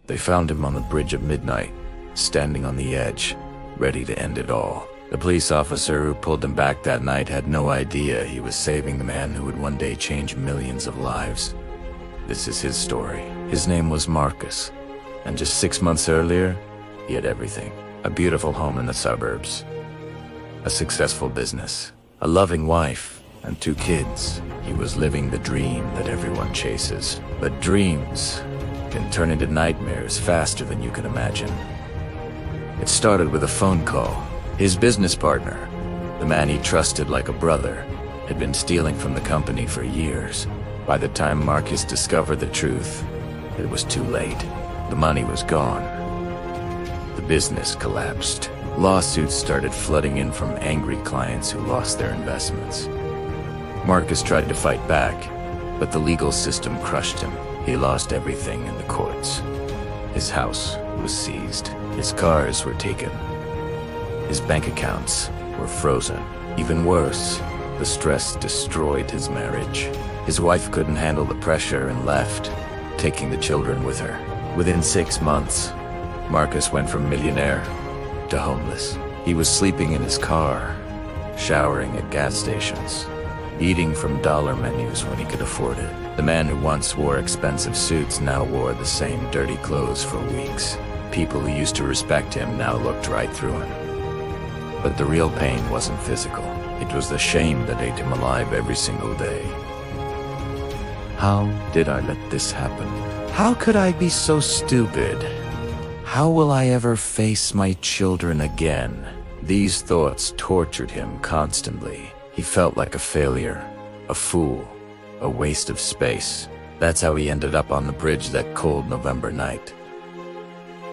They found him on the bridge at midnight, standing on the edge, ready to end it all. The police officer who pulled him back that night had no idea he was saving the man who would one day change millions of lives. This is his story. His name was Marcus, and just 6 months earlier, he had everything. A beautiful home in the suburbs, a successful business, a loving wife, and 2 kids. He was living the dream that everyone chases. But dreams can turn into nightmares faster than you can imagine. It started with a phone call. His business partner, the man he trusted like a brother, had been stealing from the company for years. By the time Marcus discovered the truth, it was too late. The money was gone. The business collapsed. Lawsuits started flooding in from angry clients who lost their investments. Marcus tried to fight back, but the legal system crushed him. He lost everything in the courts. His house was seized. His cars were taken. His bank accounts were frozen. Even worse, the stress destroyed his marriage. His wife couldn't handle the pressure and left, taking the children with her. Within 6 months, Marcus went from millionaire to homeless. He was sleeping in his car, showering at gas stations, eating from dollar menus when he could afford it. The man who once wore expensive suits now wore the same dirty clothes for weeks. People who used to respect him now looked right through him. But the real pain wasn't physical. It was the shame that ate him alive every single day. How did I let this happen? How could I be so stupid? How will I ever face my children again? These thoughts tortured him constantly. He felt like a failure, a fool, a waste of space. That's how he ended up on the bridge that cold November night.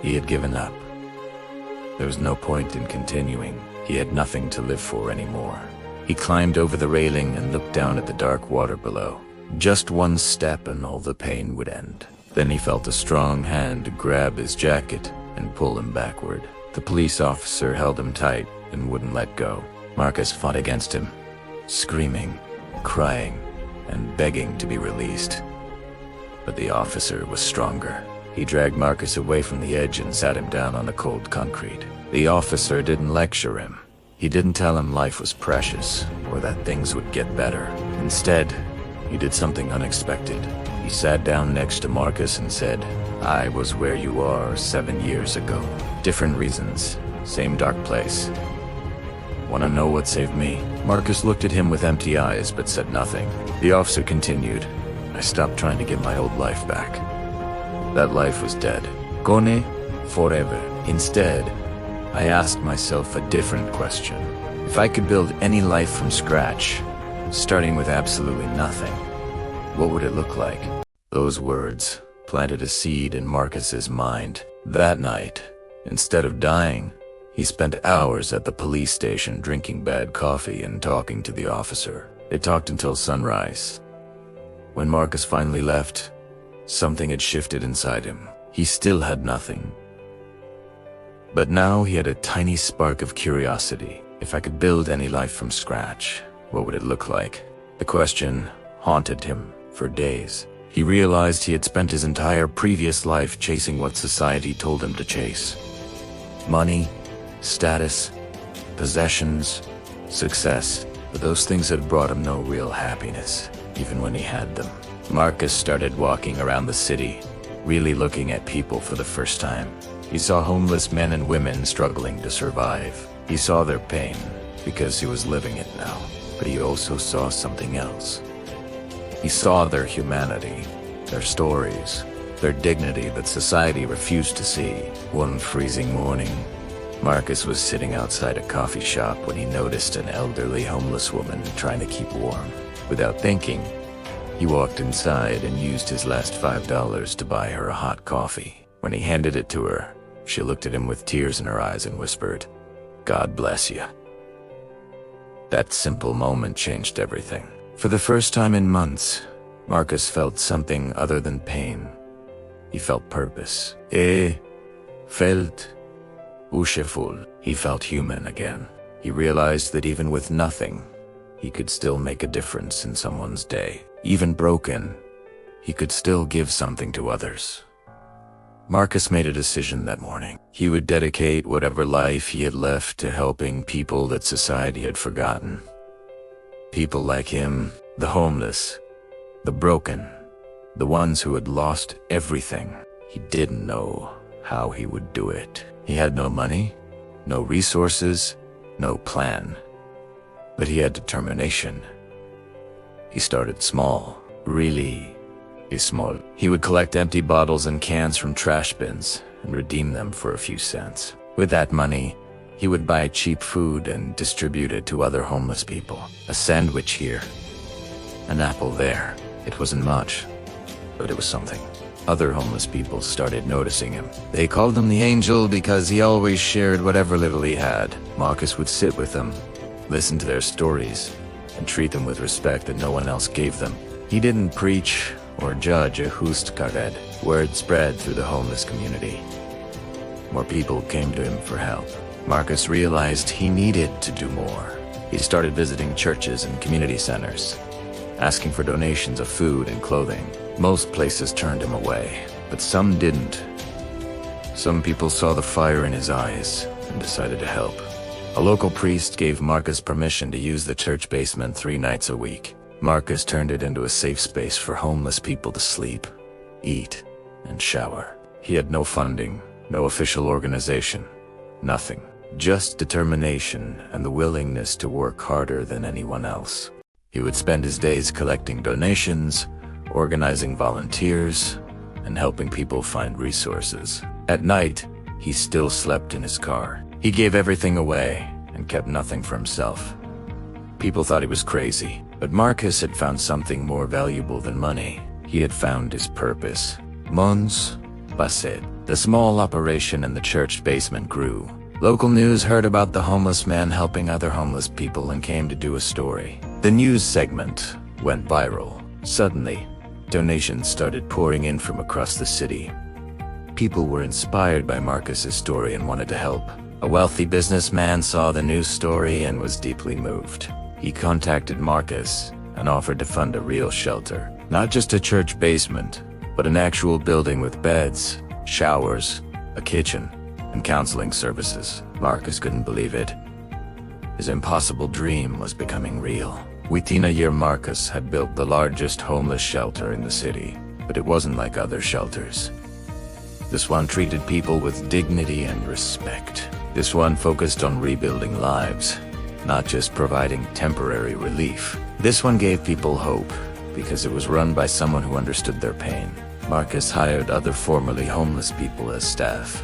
He had given up. There was no point in continuing. He had nothing to live for anymore. He climbed over the railing and looked down at the dark water below. Just one step and all the pain would end. Then he felt a strong hand grab his jacket and pull him backward. The police officer held him tight and wouldn't let go. Marcus fought against him, screaming, crying, and begging to be released. But the officer was stronger. He dragged Marcus away from the edge and sat him down on the cold concrete. The officer didn't lecture him. He didn't tell him life was precious or that things would get better. Instead, he did something unexpected. He sat down next to Marcus and said, "I was where you are 7 years ago. Different reasons, same dark place. Wanna know what saved me?" Marcus looked at him with empty eyes but said nothing. The officer continued, "I stopped trying to get my old life back. That life was dead. Gone forever. Instead, I asked myself a different question. If I could build any life from scratch, starting with absolutely nothing, what would it look like?" Those words planted a seed in Marcus's mind. That night, instead of dying, he spent hours at the police station drinking bad coffee and talking to the officer. They talked until sunrise. When Marcus finally left, something had shifted inside him. He still had nothing. But now he had a tiny spark of curiosity. If I could build any life from scratch, what would it look like? The question haunted him for days. He realized he had spent his entire previous life chasing what society told him to chase. Money, status, possessions, success. But those things had brought him no real happiness, even when he had them. Marcus started walking around the city, really looking at people for the first time. He saw homeless men and women struggling to survive. He saw their pain, because he was living it now. But he also saw something else. He saw their humanity, their stories, their dignity that society refused to see. One freezing morning, Marcus was sitting outside a coffee shop when he noticed an elderly homeless woman trying to keep warm. Without thinking, he walked inside and used his last $5 to buy her a hot coffee. When he handed it to her, she looked at him with tears in her eyes and whispered, "God bless you." That simple moment changed everything. For the first time in months, Marcus felt something other than pain. He felt purpose. Felt useful. He felt human again. He realized that even with nothing, he could still make a difference in someone's day. Even broken, he could still give something to others. Marcus made a decision that morning. He would dedicate whatever life he had left to helping people that society had forgotten. People like him, the homeless, the broken, the ones who had lost everything. He didn't know how he would do it. He had no money, no resources, no plan. But he had determination. He started small, really small. He would collect empty bottles and cans from trash bins and redeem them for a few cents. With that money, he would buy cheap food and distribute it to other homeless people. A sandwich here, an apple there. It wasn't much, but it was something. Other homeless people started noticing him. They called him the angel because he always shared whatever little he had. Marcus would sit with them, listen to their stories, and treat them with respect that no one else gave them. He didn't preach or judge a hustkared. Word spread through the homeless community. More people came to him for help. Marcus realized he needed to do more. He started visiting churches and community centers, asking for donations of food and clothing. Most places turned him away, but some didn't. Some people saw the fire in his eyes and decided to help. A local priest gave Marcus permission to use the church basement 3 nights a week. Marcus turned it into a safe space for homeless people to sleep, eat, and shower. He had no funding, no official organization, nothing. Just determination and the willingness to work harder than anyone else. He would spend his days collecting donations, organizing volunteers, and helping people find resources. At night, he still slept in his car. He gave everything away and kept nothing for himself. People thought he was crazy, but Marcus had found something more valuable than money. He had found his purpose. Mons Basset. The small operation in the church basement grew. Local news heard about the homeless man helping other homeless people and came to do a story. The news segment went viral. Suddenly, donations started pouring in from across the city. People were inspired by Marcus's story and wanted to help. A wealthy businessman saw the news story and was deeply moved. He contacted Marcus and offered to fund a real shelter. Not just a church basement, but an actual building with beds, showers, a kitchen, and counseling services. Marcus couldn't believe it. His impossible dream was becoming real. Within a year, Marcus had built the largest homeless shelter in the city, but it wasn't like other shelters. This one treated people with dignity and respect. This one focused on rebuilding lives, not just providing temporary relief. This one gave people hope, because it was run by someone who understood their pain. Marcus hired other formerly homeless people as staff.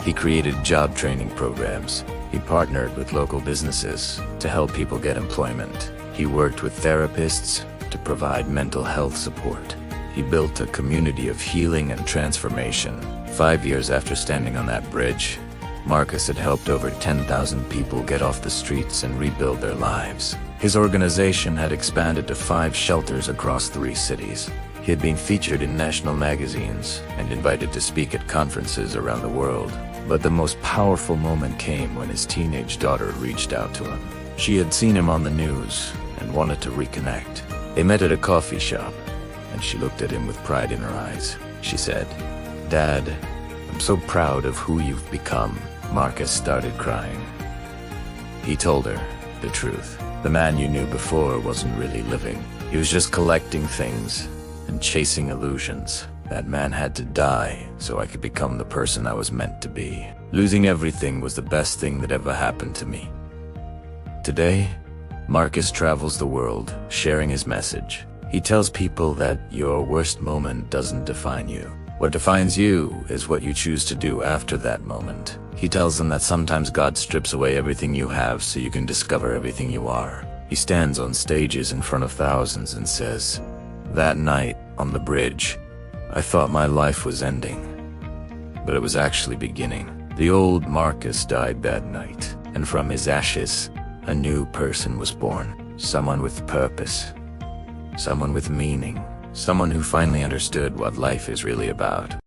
He created job training programs. He partnered with local businesses to help people get employment. He worked with therapists to provide mental health support. He built a community of healing and transformation. 5 years after standing on that bridge, Marcus had helped over 10,000 people get off the streets and rebuild their lives. His organization had expanded to 5 shelters across 3 cities. He had been featured in national magazines and invited to speak at conferences around the world. But the most powerful moment came when his teenage daughter reached out to him. She had seen him on the news and wanted to reconnect. They met at a coffee shop, and she looked at him with pride in her eyes. She said, "Dad, I'm so proud of who you've become." Marcus started crying. He told her the truth. The man you knew before wasn't really living. He was just collecting things and chasing illusions. That man had to die so I could become the person I was meant to be. Losing everything was the best thing that ever happened to me. Today, Marcus travels the world, sharing his message. He tells people that your worst moment doesn't define you. What defines you is what you choose to do after that moment. He tells them that sometimes God strips away everything you have so you can discover everything you are. He stands on stages in front of thousands and says, "That night on the bridge, I thought my life was ending, but it was actually beginning." The old Marcus died that night, and from his ashes, a new person was born. Someone with purpose, someone with meaning, someone who finally understood what life is really about.